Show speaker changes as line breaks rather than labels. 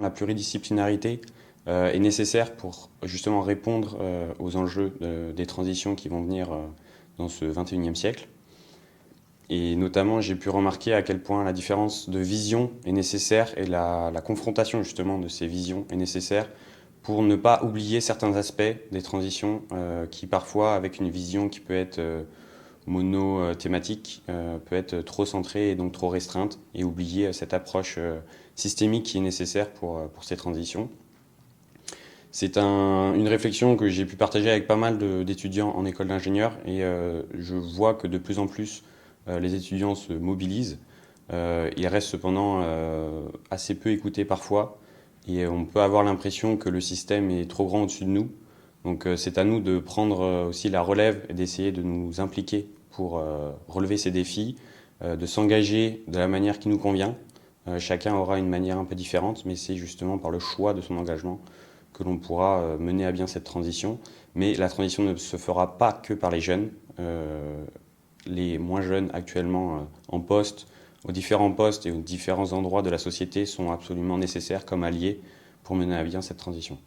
La pluridisciplinarité est nécessaire pour justement répondre aux enjeux des transitions qui vont venir dans ce 21e siècle. Et notamment, j'ai pu remarquer à quel point la différence de vision est nécessaire et la confrontation justement de ces visions est nécessaire pour ne pas oublier certains aspects des transitions qui parfois, avec une vision qui peut être monothématique, peut être trop centrée et donc trop restreinte et oublier cette approche systémique qui est nécessaire pour ces transitions. C'est une réflexion que j'ai pu partager avec pas mal d'étudiants en école d'ingénieur et je vois que de plus en plus les étudiants se mobilisent. Ils restent cependant assez peu écoutés parfois et on peut avoir l'impression que le système est trop grand au-dessus de nous. Donc c'est à nous de prendre aussi la relève et d'essayer de nous impliquer pour relever ces défis, de s'engager de la manière qui nous convient. Chacun aura une manière un peu différente, mais c'est justement par le choix de son engagement que l'on pourra mener à bien cette transition. Mais la transition ne se fera pas que par les jeunes. Les moins jeunes actuellement en poste, aux différents postes et aux différents endroits de la société sont absolument nécessaires comme alliés pour mener à bien cette transition.